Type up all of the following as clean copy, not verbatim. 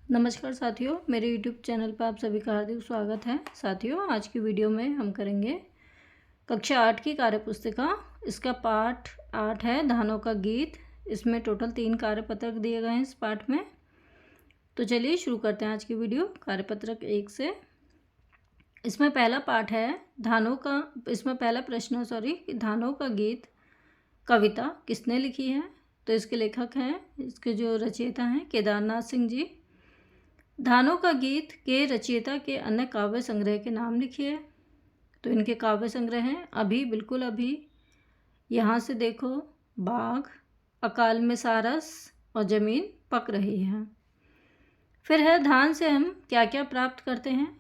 नमस्कार साथियों, मेरे YouTube चैनल पर आप सभी का हार्दिक स्वागत है। साथियों, आज की वीडियो में हम करेंगे कक्षा 8 की कार्यपुस्तिका। इसका पाठ 8 है धानों का गीत। इसमें टोटल 3 कार्यपत्रक दिए गए हैं इस पाठ में। तो चलिए शुरू करते हैं आज की वीडियो कार्यपत्रक 1 से। इसमें पहला पाठ है इसमें पहला प्रश्न कि धानों का गीत कविता किसने लिखी है। तो इसके लेखक हैं, इसके जो रचयिता हैं केदारनाथ सिंह जी। धानों का गीत के रचयिता के अन्य काव्य संग्रह के नाम लिखिए। तो इनके काव्य संग्रह हैं अभी बिल्कुल अभी, यहाँ से देखो, बाघ, अकाल में सारस और जमीन पक रही है। फिर है धान से हम क्या क्या प्राप्त करते हैं।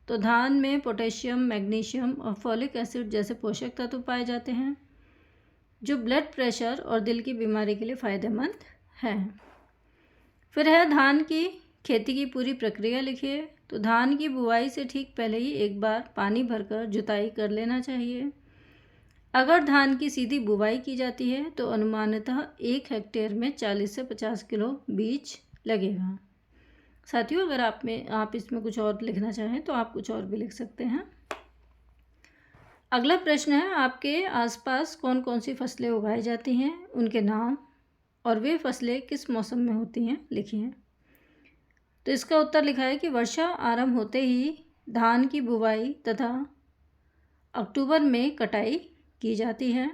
तो धान में पोटेशियम, मैग्नीशियम और फॉलिक एसिड जैसे पोषक तत्व पाए जाते हैं जो ब्लड प्रेशर और दिल की बीमारी के लिए फ़ायदेमंद हैं। फिर है धान की खेती की पूरी प्रक्रिया लिखिए। तो धान की बुआई से ठीक पहले ही एक बार पानी भरकर जुताई कर लेना चाहिए। अगर धान की सीधी बुवाई की जाती है तो अनुमानतः 1 हेक्टेयर में 40 से 50 किलो बीज लगेगा। साथियों, अगर आप इसमें कुछ और लिखना चाहें तो आप कुछ और भी लिख सकते हैं। अगला प्रश्न है, आपके आसपास कौन कौन सी फसलें उगाई जाती हैं, उनके नाम और वे फसलें किस मौसम में होती हैं लिखिए। तो इसका उत्तर लिखा है कि वर्षा आरंभ होते ही धान की बुवाई तथा अक्टूबर में कटाई की जाती है।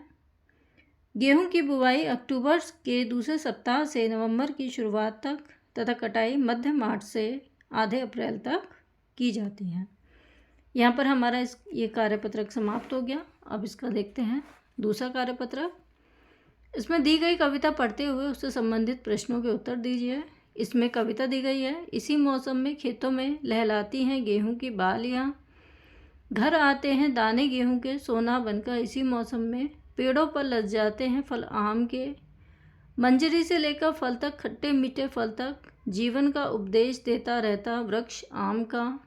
गेहूं की बुवाई अक्टूबर के दूसरे सप्ताह से नवंबर की शुरुआत तक तथा कटाई मध्य मार्च से आधे अप्रैल तक की जाती है। यहाँ पर हमारा ये कार्यपत्रक समाप्त हो गया। अब इसका देखते हैं दूसरा कार्यपत्रक। इसमें दी गई कविता पढ़ते हुए उससे संबंधित प्रश्नों के उत्तर दीजिए। इसमें कविता दी गई है, इसी मौसम में खेतों में लहलाती हैं गेहूं की बालियां, घर आते हैं दाने गेहूं के सोना बनकर, इसी मौसम में पेड़ों पर लग जाते हैं फल आम के, मंजरी से लेकर फल तक, खट्टे मीठे फल तक, जीवन का उपदेश देता रहता वृक्ष आम का,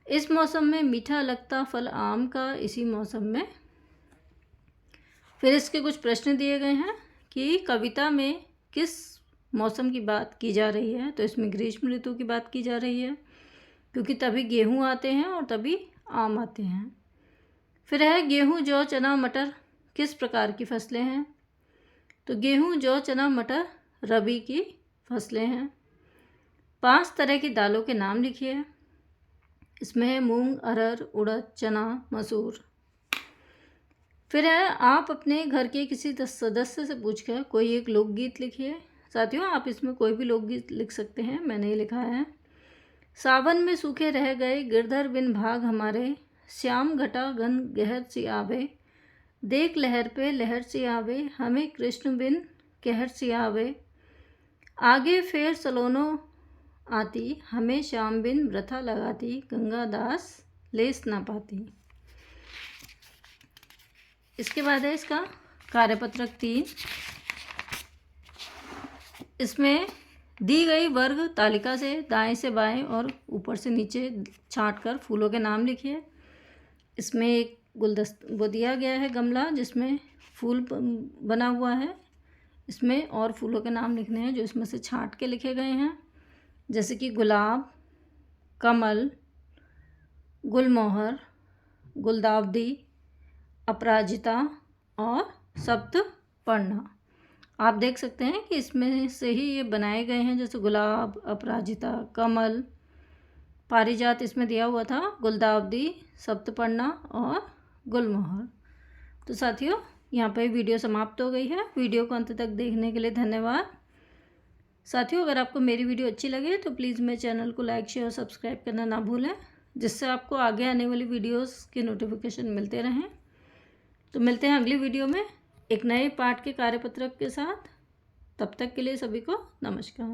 इस मौसम में मीठा लगता फल आम का, इसी मौसम में। फिर इसके कुछ प्रश्न दिए गए हैं कि कविता में किस मौसम की बात की जा रही है। तो इसमें ग्रीष्म ऋतु की बात की जा रही है क्योंकि तभी गेहूं आते हैं और तभी आम आते हैं। फिर है गेहूं, जौ, चना, मटर किस प्रकार की फसलें हैं। तो गेहूं, जौ, चना, मटर रबी की फसलें हैं। 5 तरह की दालों के नाम लिखिए। इसमें है मूंग, अरहर, उड़द, चना, मसूर। फिर है आप अपने घर के किसी सदस्य से पूछकर कोई एक लोकगीत लिखिए। साथियों, आप इसमें कोई भी लोकगीत लिख सकते हैं, मैंने ये लिखा है। सावन में सूखे रह गए गिरधर बिन भाग हमारे, श्याम घटा घन गहर सी आवे, देख लहर पे लहर सी आवे, हमें कृष्ण बिन कहर सी आवे, आगे फेर सलोनो आती, हमें श्याम बिन व्रथा लगाती, गंगा दास लेस ना पाती। इसके बाद है इसका कार्यपत्रक 3। इसमें दी गई वर्ग तालिका से दाएं से बाएं और ऊपर से नीचे छांटकर फूलों के नाम लिखिए। इसमें एक वो दिया गया है गमला जिसमें फूल बना हुआ है। इसमें और फूलों के नाम लिखने हैं जो इसमें से छांट के लिखे गए हैं, जैसे कि गुलाब, कमल, गुलमोहर, गुलदावदी, अपराजिता और सप्तपर्णा। आप देख सकते हैं कि इसमें से ही ये बनाए गए हैं, जैसे गुलाब, अपराजिता, कमल, पारिजात इसमें दिया हुआ था, गुलदावदी, सप्तपर्णा और गुलमोहर। तो साथियों, यहाँ पर वीडियो समाप्त हो गई है। वीडियो को अंत तक देखने के लिए धन्यवाद। साथियों, अगर आपको मेरी वीडियो अच्छी लगे तो प्लीज़ मेरे चैनल को लाइक, शेयर और सब्सक्राइब करना ना भूलें, जिससे आपको आगे आने वाली वीडियोज़ के नोटिफिकेशन मिलते रहें। तो मिलते हैं अगली वीडियो में एक नए पाठ के कार्यपत्रक के साथ। तब तक के लिए सभी को नमस्कार।